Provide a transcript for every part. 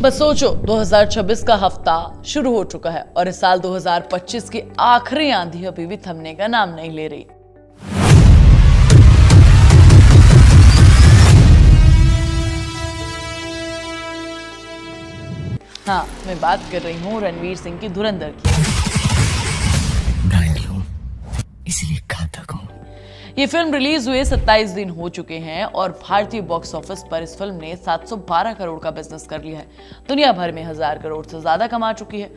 बस सोचो 2026 का हफ्ता शुरू हो चुका है और इस साल 2025 की आखिरी आंधी अभी भी थमने का नाम नहीं ले रही। हाँ, मैं बात कर रही हूँ रणवीर सिंह की धुरंधर की। इसलिए घातक हूं। ये फिल्म रिलीज हुए 27 दिन हो चुके हैं और भारतीय बॉक्स ऑफिस पर इस फिल्म ने 712 करोड़ का बिजनेस कर लिया है। दुनिया भर में 1000 करोड़ से ज्यादा कमा चुकी है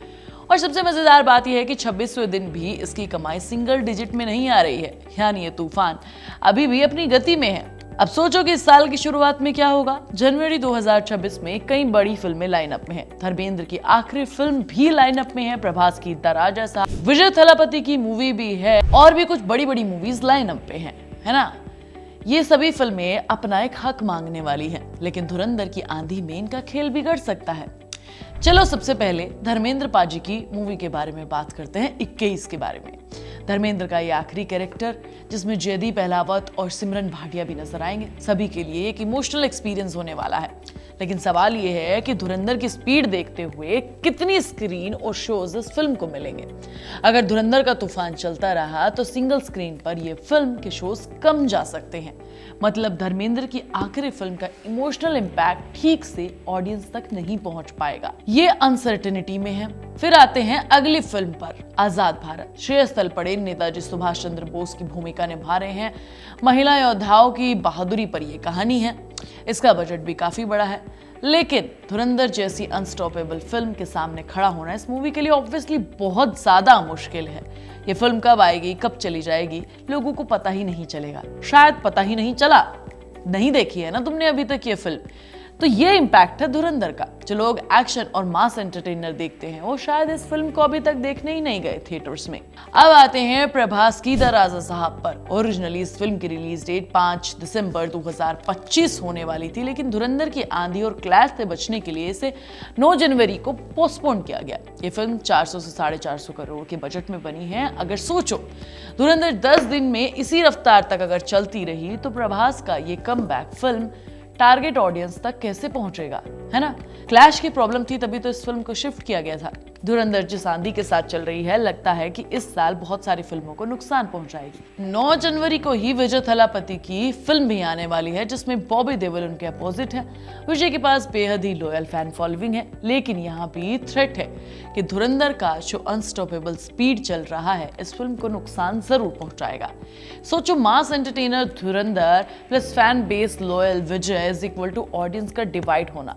और सबसे मजेदार बात यह है कि 26वें दिन भी इसकी कमाई सिंगल डिजिट में नहीं आ रही है, यानी ये तूफान अभी भी अपनी गति में है। अब सोचो कि इस साल की शुरुआत में क्या होगा। जनवरी 2026 में कई बड़ी फिल्में लाइनअप में हैं। धर्मेंद्र की आखिरी फिल्म भी लाइनअप में है, प्रभास की दराजा साहब, विजय थलापति की मूवी भी है और भी कुछ बड़ी बड़ी मूवीज लाइनअप पे हैं, है ना। ये सभी फिल्में अपना एक हक मांगने वाली हैं, लेकिन धुरंधर की आंधी में इनका खेल बिगड़ सकता है। चलो सबसे पहले धर्मेंद्र पाजी की मूवी के बारे में बात करते हैं, 21 के बारे में। धर्मेंद्र का ये आखिरी कैरेक्टर जिसमें जयदीप अहलावत और सिमरन भाटिया भी नजर आएंगे, सभी के लिए एक इमोशनल एक्सपीरियंस होने वाला है। लेकिन सवाल ये है कि धुरंधर की स्पीड देखते हुए कितनी स्क्रीन और शोज इस फिल्म को मिलेंगे। अगर धुरंधर का तूफान चलता रहा तो सिंगल स्क्रीन पर यह फिल्म के शोज कम जा सकते हैं। मतलब धर्मेंद्र की आखिरी फिल्म का इमोशनल इंपैक्ट ठीक से ऑडियंस तक नहीं पहुंच पाएगा, ये अनसर्टेनिटी में है। फिर आते हैं अगली फिल्म पर, आजाद भारत। श्रेयस तलपड़े नेताजी सुभाष चंद्र बोस की भूमिका निभा रहे हैं। महिला योद्धाओं की बहादुरी पर यह कहानी है। इसका बजट भी काफी बड़ा है, लेकिन धुरंधर जैसी अनस्टॉपेबल फिल्म के सामने खड़ा होना इस मूवी के लिए ऑब्वियसली बहुत ज्यादा मुश्किल है। ये फिल्म कब आएगी, कब चली जाएगी, लोगों को पता ही नहीं चलेगा। शायद पता ही नहीं चला, नहीं देखी है ना तुमने अभी तक ये फिल्म, तो ये इम्पैक्ट है धुरंधर का। जो लोग एक्शन और मास एंटरटेनर देखते हैं वो शायद इस फिल्म को अभी तक देखने ही नहीं गए थिएटर्स में। अब आते हैं प्रभास की दराजा साहब पर। ओरिजिनली इस फिल्म की रिलीज डेट 5 दिसंबर 2025 होने वाली थी, लेकिन धुरंधर की आंधी और क्लैश से बचने के लिए इसे 9 जनवरी को पोस्टपोन किया गया। ये फिल्म 400 से 450 करोड़ के बजट में बनी है। अगर सोचो धुरंधर 10 दिन में इसी रफ्तार तक अगर चलती रही तो प्रभास का ये कमबैक फिल्म टारगेट ऑडियंस तक कैसे पहुंचेगा, है ना। क्लैश की प्रॉब्लम थी, तभी तो इस फिल्म को शिफ्ट किया गया था। धुरंधर जिस आंधी के साथ चल रही है, लगता है कि इस साल बहुत सारी फिल्मों को नुकसान पहुंचाएगी। 9 जनवरी को ही विजय थलापति की फिल्म भी आने वाली है, जिसमें बॉबी देओल उनके अपोजिट है। विजय के पास बेहद ही लॉयल फैन फॉलोइंग है, लेकिन यहाँ भी थ्रेट है कि धुरंधर का जो अनस्टॉपेबल स्पीड चल रहा है इस फिल्म को नुकसान जरूर पहुंचाएगा। सोचो mass entertainer Dhurandhar plus fan base loyal Vijay is equal to audience का डिवाइड होना।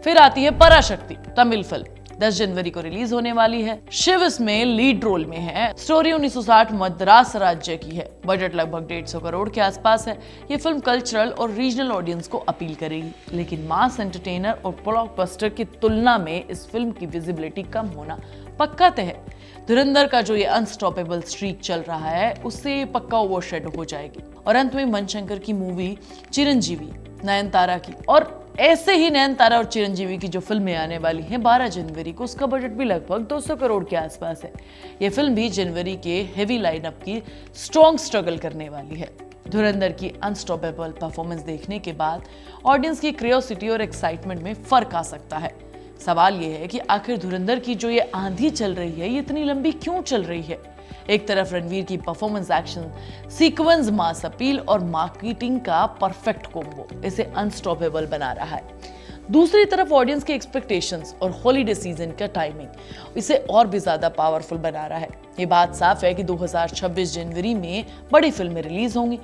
फिर आती है पराशक्ति, तमिल फिल्म, 10 जनवरी को रिलीज होने वाली है। शिव इसमें लीड रोल में है। स्टोरी 1960 मद्रास राज्य की है। बजट लगभग 150 करोड़ के आसपास है। ये फिल्म कल्चरल और रीजनल ऑडियंस को अपील करेगी, लेकिन मास एंटरटेनर और ब्लॉकबस्टर की तुलना में इस फिल्म की विजिबिलिटी कम होना पक्का तय है। धुरंधर का जो ये अनस्टॉपेबल स्ट्रीक चल रहा है उससे पक्का ओवरशैडो हो जाएगी। और अंत में मनशंकर की मूवी चिरंजीवी, नयनतारा की, और ऐसे ही नयनतारा और चिरंजीवी की जो फिल्में आने वाली हैं 12 जनवरी को, उसका बजट भी लगभग 200 करोड़ के आसपास है। यह फिल्म भी जनवरी के हेवी लाइनअप की स्ट्रॉन्ग स्ट्रगल करने वाली है। धुरंधर की अनस्टॉपेबल परफॉर्मेंस देखने के बाद ऑडियंस की क्यूरियोसिटी और एक्साइटमेंट में फर्क आ सकता है। सवाल यह है कि आखिर धुरंधर की जो ये आंधी चल रही है ये इतनी लंबी क्यों चल रही है। एक तरफ रणवीर की performance, action sequence, mass appeal और मार्केटिंग का परफेक्ट कॉम्बो इसे अनस्टॉपेबल बना रहा है। दूसरी तरफ ऑडियंस के एक्सपेक्टेशंस और हॉलीडे सीजन का टाइमिंग इसे और भी ज्यादा पावरफुल बना रहा है। ये बात साफ है कि 2026 जनवरी में बड़ी फिल्में रिलीज होंगी,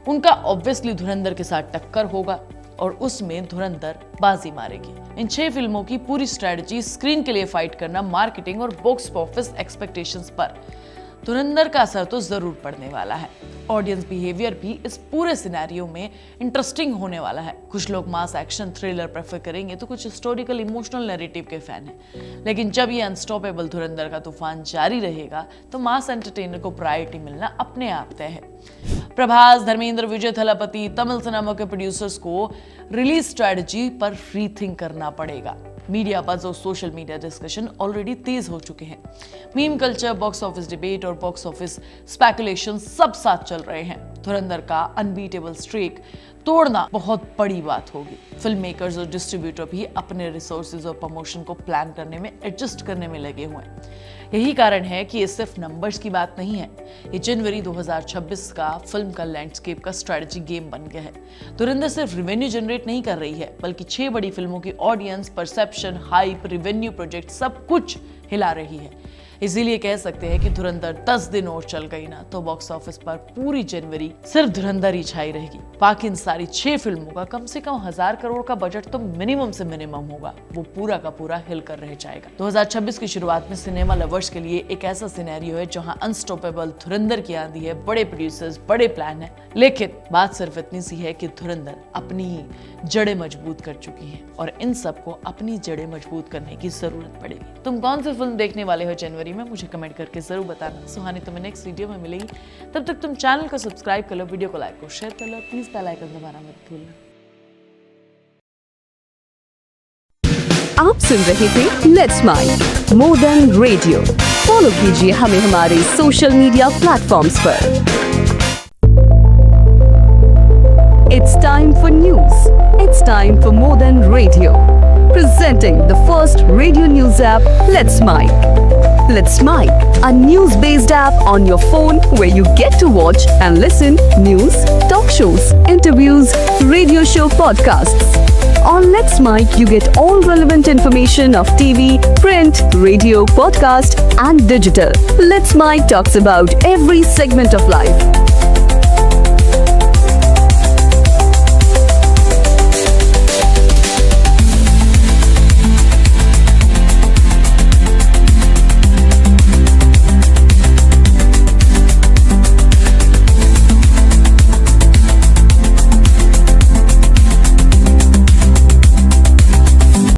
उनका ऑब्वियसली धुरंधर के साथ टक्कर होगा और उसमें धुरंधर बाजी मारेगी। इन 6 फिल्मों की पूरी स्ट्रेटजी स्क्रीन के लिए फाइट करना, मार्केटिंग और बॉक्स ऑफिस एक्सपेक्टेशंस पर धुरंधर का असर तो जरूर पड़ने वाला है। ऑडियंस बिहेवियर भी इस पूरे सिनेरियो में इंटरेस्टिंग होने वाला है। कुछ लोग मास एक्शन थ्रिलर प्रेफर करेंगे तो कुछ हिस्टोरिकल इमोशनल नैरेटिव के फैन हैं। लेकिन जब ये अनस्टॉपेबल धुरंधर का तूफान जारी रहेगा तो मास एंटरटेनर को प्रायोरिटी मिलना अपने आप तय है। प्रभास, धर्मेंद्र, विजय थलापति, तमिल सिनेमा के प्रोड्यूसर्स को रिलीज स्ट्रेटजी पर रीथिंक करना पड़ेगा। मीडिया बज़ और सोशल मीडिया डिस्कशन ऑलरेडी तेज हो चुके हैं। Meme culture, box office debate और बॉक्स ऑफिस स्पेकुलेशन सब साथ चल रहे हैं। धुरंधर का अनबीटेबल स्ट्रीक तोड़ना बहुत बड़ी बात होगी। फिल्म मेकर्स और डिस्ट्रीब्यूटर भी अपने रिसोर्सेज और प्रमोशन को प्लान करने में, एडजस्ट करने में लगे हुए हैं। यही कारण है कि ये सिर्फ नंबर्स की बात नहीं है, ये जनवरी 2026 का फिल्म का लैंडस्केप का स्ट्रेटजी गेम बन गया है। धुरंधर सिर्फ रेवेन्यू जनरेट नहीं कर रही है, बल्कि 6 बड़ी फिल्मों की audience, perception, hype, revenue project सब कुछ हिला रही है। इसीलिए कह सकते हैं कि धुरंधर 10 दिन और चल गई ना तो बॉक्स ऑफिस पर पूरी जनवरी सिर्फ धुरंधर ही छाई रहेगी। बाकी इन सारी 6 फिल्मों का कम से कम 1000 करोड़ का बजट तो मिनिमम से मिनिमम होगा, वो पूरा का पूरा हिल कर रह जाएगा। 2026 की शुरुआत में सिनेमा लवर्स के लिए एक ऐसा सिनेरियो है जहां अनस्टॉपेबल धुरंधर की आंधी है, बड़े प्रोड्यूसर्स, बड़े प्लान है। लेकिन बात सिर्फ इतनी सी है कि धुरंधर अपनी जड़ें मजबूत कर चुकी है और इन सबको अपनी जड़ें मजबूत करने की जरूरत पड़ेगी। तुम कौन सी फिल्म देखने वाले हो जनवरी में, मुझे कमेंट करके जरूर बताना। सुहानी तुम्हें नेक्स्ट वीडियो में मिलेगी, तब तक तुम चैनल को सब्सक्राइब कर लो, वीडियो को लाइक और शेयर कर लो, प्लीज बेल आइकन दबाना मत भूलना। आप सुन रहे थे let's mic more than radio. Follow कीजिए हमें हमारे सोशल मीडिया प्लेटफॉर्म्स पर। It's time for news. It's time for more than radio. Presenting the first radio news app, Let's Mic. Let's Mic, a news-based app on your phone where you get to watch and listen news, talk shows, interviews, radio show podcasts. On Let's Mic, you get all relevant information of TV, print, radio, podcast, and digital. Let's Mic talks about every segment of life.